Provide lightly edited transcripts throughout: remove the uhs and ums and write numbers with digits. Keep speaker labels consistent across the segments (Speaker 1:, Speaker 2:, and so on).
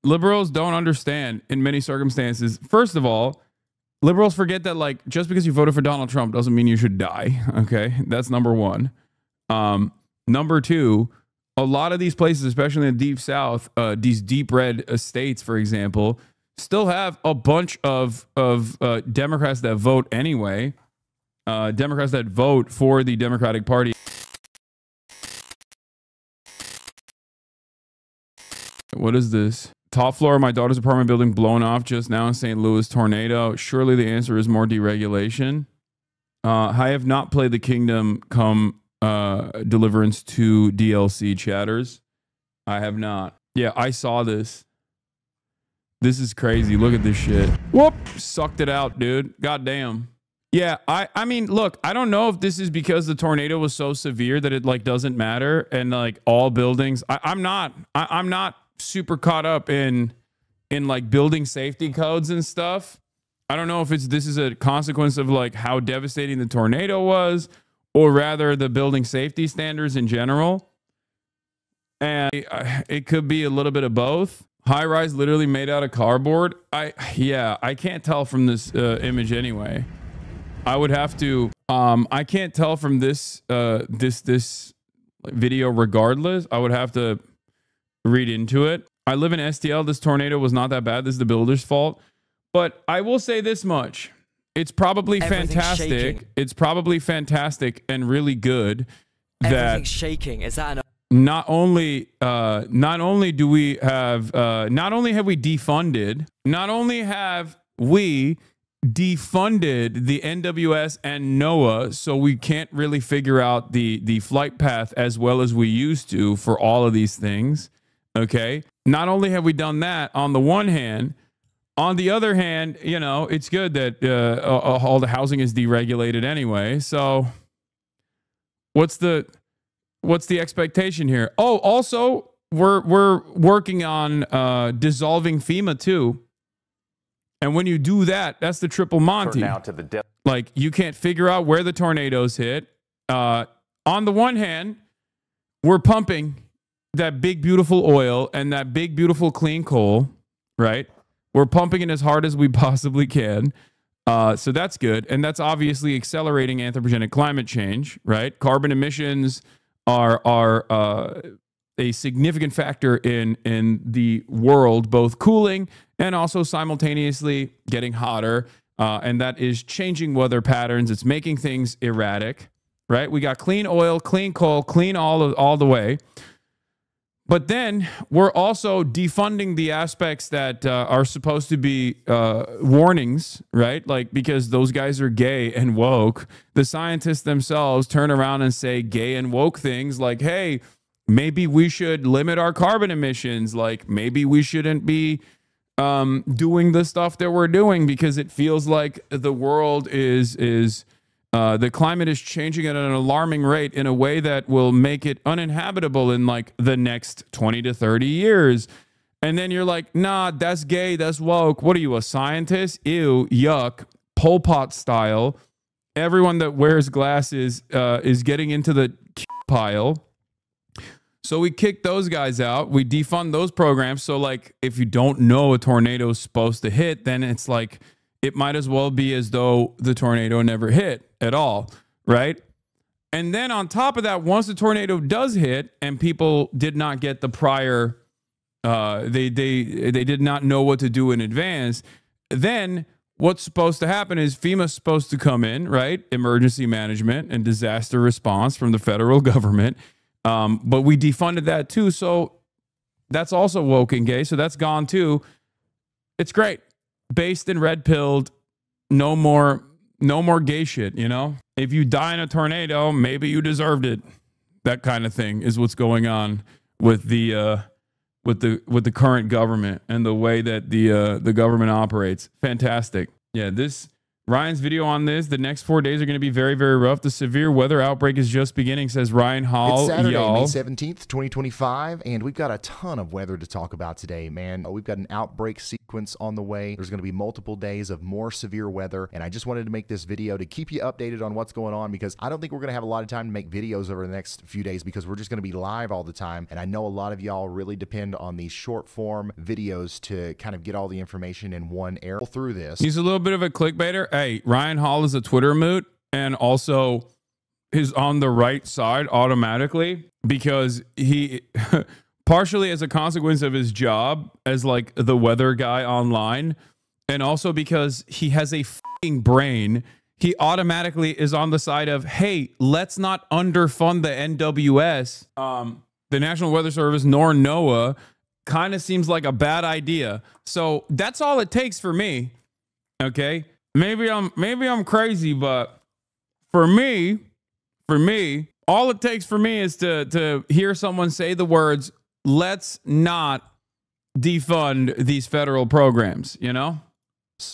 Speaker 1: Liberals don't understand in many circumstances. First of all, liberals forget that like just because you voted for Donald Trump doesn't mean you should die. Okay, that's number one. Number two, a lot of these places, especially in the deep South, these deep red states, for example, still have a bunch of Democrats that vote anyway. Democrats that vote for the Democratic Party. What is this? Top floor of my daughter's apartment building blown off just now in St. Louis tornado. Surely the answer is more deregulation. I have not played the Kingdom Come Deliverance 2 DLC, chatters. I have not. Yeah, I saw this. This is crazy. Look at this shit. Whoop! Sucked it out, dude. Goddamn. Yeah, I mean, look, I don't know if this is because the tornado was so severe that it like doesn't matter and like all buildings. I'm not super caught up in like building safety codes and stuff. I don't know if this is a consequence of like how devastating the tornado was, or rather the building safety standards in general. And it could be a little bit of both. High rise literally made out of cardboard. I can't tell from this image anyway. I would have to I can't tell from this this video regardless. I would have to read into it. I live in STL. This tornado was not that bad. This is the builder's fault. But I will say this much. It's probably fantastic. Shaking. It's probably fantastic and really good that
Speaker 2: everything's shaking. Is that
Speaker 1: not only do we have not only have we defunded, not only have we defunded the NWS and NOAA, so we can't really figure out the flight path as well as we used to for all of these things. Okay, not only have we done that on the one hand, on the other hand, you know, it's good that all the housing is deregulated anyway. So what's the expectation here? Oh, also we're working on dissolving FEMA too. And when you do that, that's the triple Monty.
Speaker 3: Now to the
Speaker 1: like you can't figure out where the tornadoes hit. On the one hand, we're pumping that big, beautiful oil and that big, beautiful clean coal, right? We're pumping it as hard as we possibly can. So that's good. And that's obviously accelerating anthropogenic climate change, right? Carbon emissions are a significant factor in the world, both cooling and also simultaneously getting hotter. And that is changing weather patterns. It's making things erratic, right? We got clean oil, clean coal, clean all the way. But then we're also defunding the aspects that are supposed to be warnings, right? Like, because those guys are gay and woke. The scientists themselves turn around and say gay and woke things like, hey, maybe we should limit our carbon emissions. Like, maybe we shouldn't be doing the stuff that we're doing because it feels like the world is the climate is changing at an alarming rate in a way that will make it uninhabitable in like the next 20 to 30 years. And then you're like, nah, that's gay. That's woke. What are you, a scientist? Ew, yuck, Pol Pot style. Everyone that wears glasses is getting into the pile. So we kick those guys out. We defund those programs. So like, if you don't know a tornado is supposed to hit, then it's like, it might as well be as though the tornado never hit at all, right? And then on top of that, once the tornado does hit and people did not get the prior, they did not know what to do in advance, then what's supposed to happen is FEMA's supposed to come in, right? Emergency management and disaster response from the federal government. But we defunded that too. So that's also woke and gay. So that's gone too. It's great. Based and red pilled, no more gay shit, you know? If you die in a tornado, maybe you deserved it. That kind of thing is what's going on with the current government and the way that the government operates. Fantastic. Yeah, this Ryan's video on this. The next 4 days are going to be very, very rough. The severe weather outbreak is just beginning, says Ryan Hall.
Speaker 2: It's Saturday, May 17th, 2025, and we've got a ton of weather to talk about today, man. We've got an outbreak sequence on the way. There's going to be multiple days of more severe weather, and I just wanted to make this video to keep you updated on what's going on, because I don't think we're going to have a lot of time to make videos over the next few days, because we're just going to be live all the time, and I know a lot of y'all really depend on these short form videos to kind of get all the information in one area through this.
Speaker 1: He's a little bit of a clickbaiter. Hey, Ryan Hall is a Twitter moot, and also is on the right side automatically because he partially as a consequence of his job as like the weather guy online, and also because he has a fucking brain, he automatically is on the side of, hey, let's not underfund the NWS, the National Weather Service, nor NOAA. Kind of seems like a bad idea. So that's all it takes for me. Okay, maybe I'm crazy, but for me, all it takes for me is to hear someone say the words, let's not defund these federal programs, you know?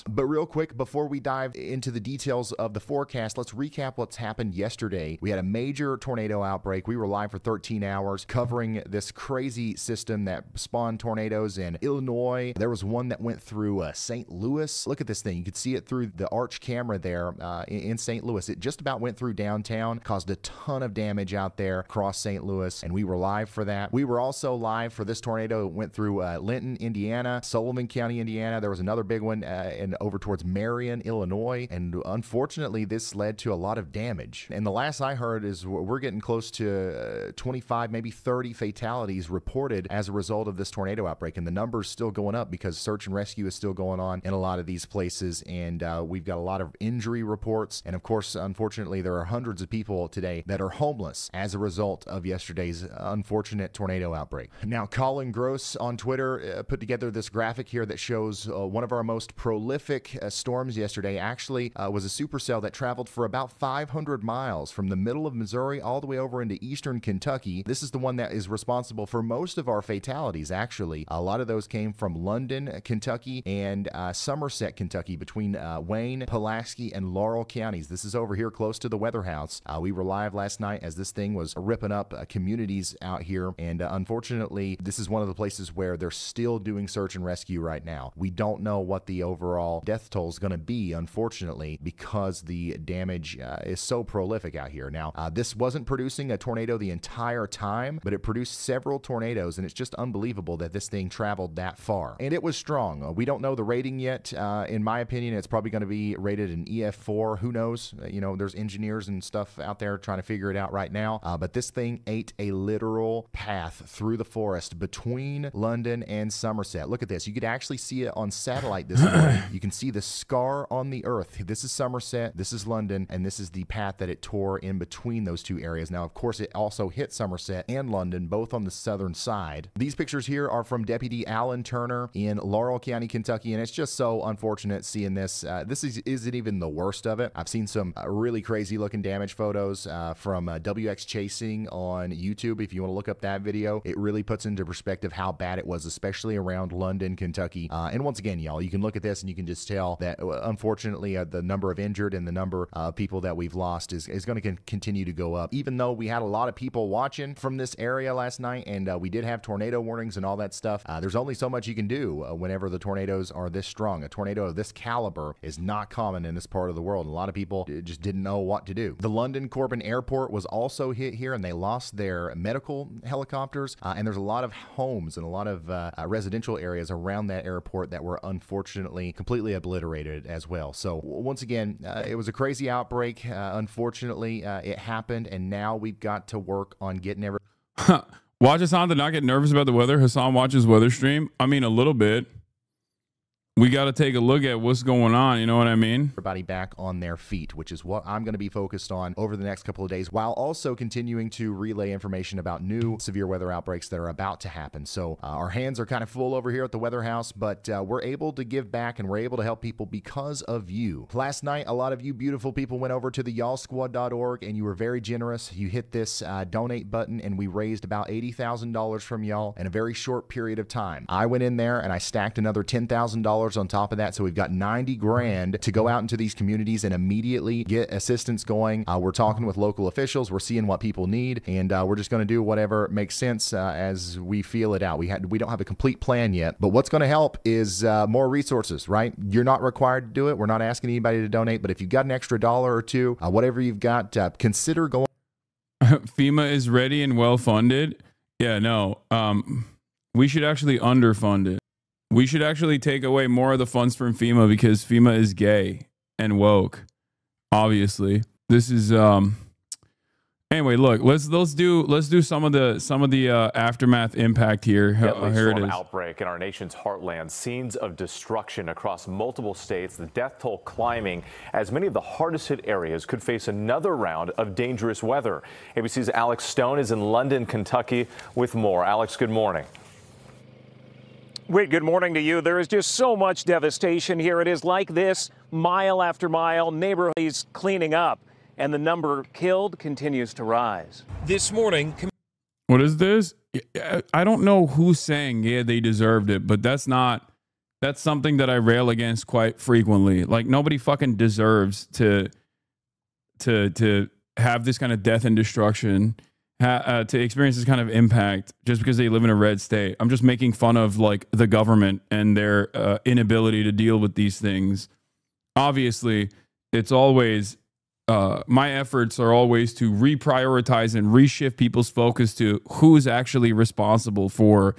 Speaker 2: But real quick, before we dive into the details of the forecast, let's recap what's happened yesterday. We had a major tornado outbreak. We were live for 13 hours covering this crazy system that spawned tornadoes in Illinois. There was one that went through St. Louis. Look at this thing. You could see it through the arch camera there in St. Louis. It just about went through downtown, caused a ton of damage out there across St. Louis, and we were live for that. We were also live for this tornado. It went through Linton, Indiana, Sullivan County, Indiana. There was another big one and over towards Marion, Illinois, and unfortunately this led to a lot of damage. And the last I heard is we're getting close to 25, maybe 30 fatalities reported as a result of this tornado outbreak, and the number's still going up because search and rescue is still going on in a lot of these places, and we've got a lot of injury reports, and of course, unfortunately, there are hundreds of people today that are homeless as a result of yesterday's unfortunate tornado outbreak. Now, Colin Gross on Twitter put together this graphic here that shows one of our most prolific storms yesterday actually was a supercell that traveled for about 500 miles from the middle of Missouri all the way over into eastern Kentucky. This is the one that is responsible for most of our fatalities, actually. A lot of those came from London, Kentucky, and Somerset, Kentucky, between Wayne, Pulaski, and Laurel counties. This is over here close to the weather house. We were live last night as this thing was ripping up communities out here, and unfortunately, this is one of the places where they're still doing search and rescue right now. We don't know what the overall death toll is going to be, unfortunately, because the damage is so prolific out here. Now, this wasn't producing a tornado the entire time, but it produced several tornadoes, and it's just unbelievable that this thing traveled that far. And it was strong. We don't know the rating yet. In my opinion, it's probably going to be rated an EF4. Who knows? You know, there's engineers and stuff out there trying to figure it out right now. But this thing ate a literal path through the forest between London and Somerset. Look at this. You could actually see it on satellite this morning. You can see the scar on the earth. This is Somerset, this is London, and this is the path that it tore in between those two areas. Now, of course, it also hit Somerset and London, both on the southern side. These pictures here are from Deputy Alan Turner in Laurel County, Kentucky, and it's just so unfortunate seeing this. This isn't even the worst of it. I've seen some really crazy looking damage photos from WX Chasing on YouTube. If you want to look up that video, it really puts into perspective how bad it was, especially around London, Kentucky. And once again, y'all, you can look at this and you can just tell that unfortunately the number of injured and the number of people that we've lost is going to continue to go up, even though we had a lot of people watching from this area last night, and we did have tornado warnings and all that stuff. There's only so much you can do whenever the tornadoes are this strong. A tornado of this caliber is not common in this part of the world, and a lot of people just didn't know what to do. The London Corbin Airport was also hit here, and they lost their medical helicopters, and there's a lot of homes and a lot of residential areas around that airport that were unfortunately completely obliterated as well. So once again, it was a crazy outbreak. Unfortunately, it happened, and now we've got to work on getting everything.
Speaker 1: Watch Hasan to not get nervous about the weather. Hasan watches weather stream. I mean, a little bit. We got to take a look at what's going on. You know what I mean?
Speaker 2: Everybody back on their feet, which is what I'm going to be focused on over the next couple of days, while also continuing to relay information about new severe weather outbreaks that are about to happen. So our hands are kind of full over here at the weather house, but we're able to give back and we're able to help people because of you. Last night, a lot of you beautiful people went over to the y'allsquad.org and you were very generous. You hit this donate button and we raised about $80,000 from y'all in a very short period of time. I went in there and I stacked another $10,000 on top of that. So we've got 90 grand to go out into these communities and immediately get assistance going. We're talking with local officials. We're seeing what people need, and we're just going to do whatever makes sense as we feel it out. We don't have a complete plan yet, but what's going to help is more resources, right? You're not required to do it. We're not asking anybody to donate, but if you've got an extra dollar or two, whatever you've got, consider going.
Speaker 1: FEMA is ready and well funded. Yeah, no. We should actually underfund it. We should actually take away more of the funds from FEMA because FEMA is gay and woke. Obviously, this is Anyway, look, let's do some of the aftermath impact here. Here it is.
Speaker 3: Outbreak in our nation's heartland, scenes of destruction across multiple states, the death toll climbing as many of the hardest hit areas could face another round of dangerous weather. ABC's Alex Stone is in London, Kentucky with more. Alex, good morning.
Speaker 4: Wait, good morning to you. There is just so much devastation here. It is like this, mile after mile, neighborhoods cleaning up, and the number killed continues to rise. This morning,
Speaker 1: what is this? I don't know who's saying, yeah, they deserved it, but that's something that I rail against quite frequently. Like, nobody fucking deserves to have this kind of death and destruction, to experience this kind of impact just because they live in a red state. I'm just making fun of like the government and their inability to deal with these things. Obviously, it's always my efforts are always to reprioritize and reshift people's focus to who's actually responsible for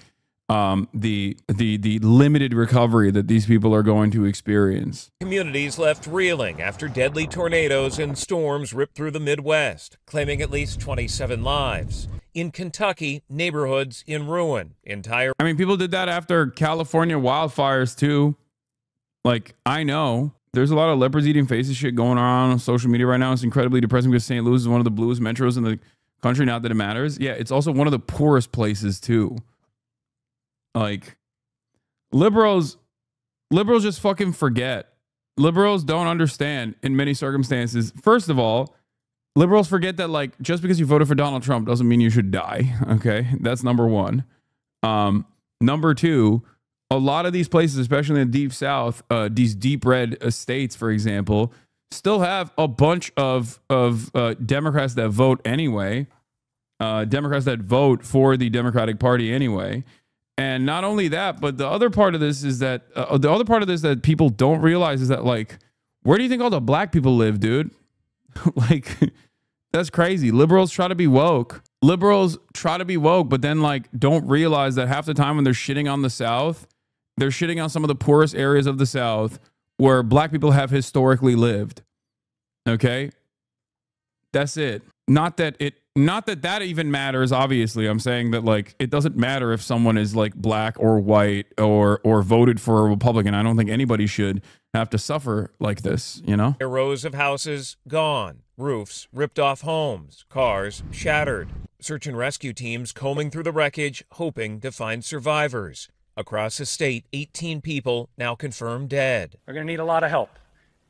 Speaker 1: the limited recovery that these people are going to experience.
Speaker 4: Communities left reeling after deadly tornadoes and storms ripped through the Midwest, claiming at least 27 lives. In Kentucky, neighborhoods in ruin. I mean,
Speaker 1: people did that after California wildfires too. Like, I know. There's a lot of leopards eating faces shit going on social media right now. It's incredibly depressing because St. Louis is one of the bluest metros in the country. Not that it matters. Yeah, it's also one of the poorest places too. Like, liberals just fucking forget. Liberals don't understand in many circumstances. First of all, liberals forget that like just because you voted for Donald Trump doesn't mean you should die. Okay, that's number one. Number two. A lot of these places, especially in the deep south, these deep red states, for example, still have a bunch of Democrats that vote anyway, Democrats that vote for the Democratic Party anyway. And not only that, but the other part of this is that that people don't realize is that, like, where do you think all the black people live, dude? Like, that's crazy. Liberals try to be woke. But then like don't realize that half the time when they're shitting on the South, they're shitting on some of the poorest areas of the South where black people have historically lived. Okay? That's it. Not that even matters, obviously. I'm saying that like it doesn't matter if someone is like black or white or voted for a Republican. I don't think anybody should have to suffer like this, you know?
Speaker 4: Rows of houses gone, roofs ripped off homes, cars shattered. Search and rescue teams combing through the wreckage, hoping to find survivors. Across the state, 18 people now confirmed dead.
Speaker 5: We're going to need a lot of help.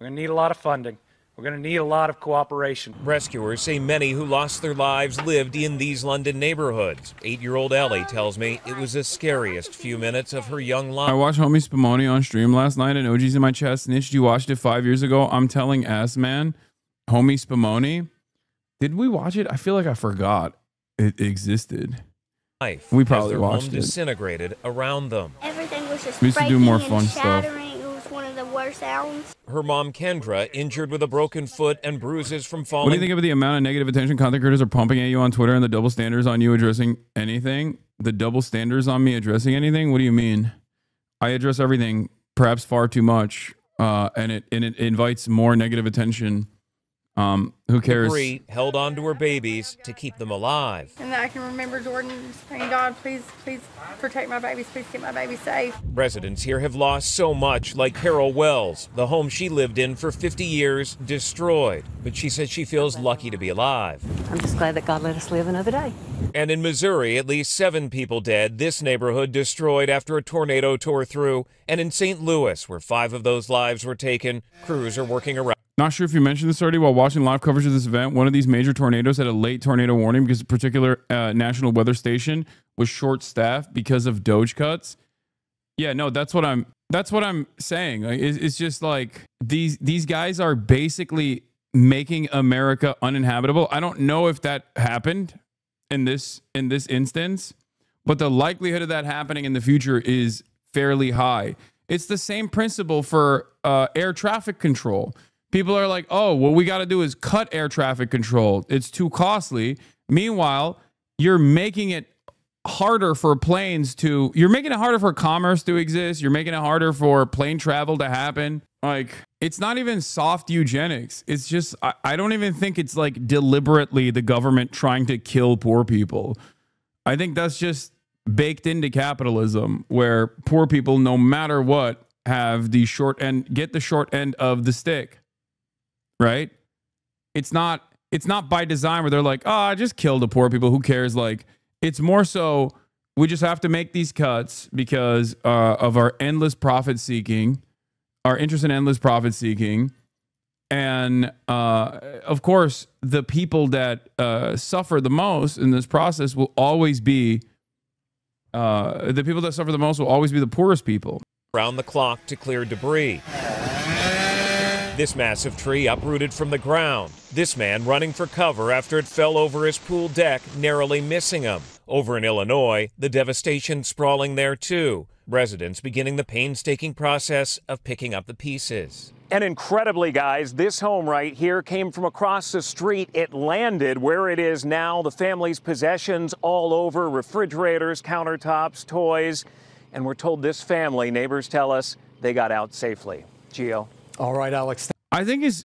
Speaker 5: We're going to need a lot of funding. We're going to need a lot of cooperation.
Speaker 4: Rescuers say many who lost their lives lived in these London neighborhoods. 8-year-old Ellie tells me it was the scariest few minutes of her young life.
Speaker 1: I watched Homie Spumoni on stream last night and OG's in my chest snitched. You watched it 5 years ago. I'm telling ass man, Homie Spumoni. Did we watch it? I feel like I forgot it existed. We probably watched it.
Speaker 4: Disintegrated around them.
Speaker 6: Everything was just
Speaker 1: we used to do more fun stuff.
Speaker 6: It was one of the worst sounds.
Speaker 4: Her mom, Kendra, injured with a broken foot and bruises from falling.
Speaker 1: What do you think of the amount of negative attention content creators are pumping at you on Twitter and the double standards on you addressing anything? The double standards on me addressing anything? What do you mean? I address everything, perhaps far too much, and it invites more negative attention. Who cares?
Speaker 4: Bree held on to her babies to keep them alive.
Speaker 7: And I can remember Jordan saying, God, please protect my babies. Please keep my babies safe.
Speaker 4: Residents here have lost so much, like Carol Wells. The home she lived in for 50 years destroyed. But she says she feels lucky to be alive.
Speaker 8: I'm just glad that God let us live another day.
Speaker 4: And in Missouri, at least 7 people dead. This neighborhood destroyed after a tornado tore through. And in St. Louis, where 5 of those lives were taken, crews are working around.
Speaker 1: Not sure if you mentioned this already while watching live coverage of this event. One of these major tornadoes had a late tornado warning because a particular national weather station was short-staffed because of Doge cuts. Yeah, no, that's what I'm That's what I'm saying. Like, it's just like these guys are basically making America uninhabitable. I don't know if that happened in this instance, but the likelihood of that happening in the future is fairly high. It's the same principle for air traffic control. People are like, oh, what we got to do is cut air traffic control. It's too costly. Meanwhile, you're making it harder for planes to, you're making it harder for commerce to exist. You're making it harder for plane travel to happen. Like, it's not even soft eugenics. It's just, I don't even think it's like deliberately the government trying to kill poor people. I think that's just baked into capitalism, where poor people, no matter what, have the short end, get the short end of the stick, right? It's not by design where they're like, oh, just kill the poor people. Who cares? Like, it's more so we just have to make these cuts because of our endless profit seeking, our interest in endless profit seeking. And of course, the people that suffer the most in this process will always be the people that suffer the most will always be the poorest people.
Speaker 4: Around the clock to clear debris. This massive tree uprooted from the ground. This man running for cover after it fell over his pool deck, narrowly missing him. Over in Illinois, the devastation sprawling there too. Residents beginning the painstaking process of picking up the pieces.
Speaker 9: And incredibly, guys, this home right here came from across the street. It landed where it is now. The family's possessions all over, refrigerators, countertops, toys. And we're told this family, neighbors tell us, they got out safely. Gio.
Speaker 10: All right, Alex.
Speaker 1: I think it's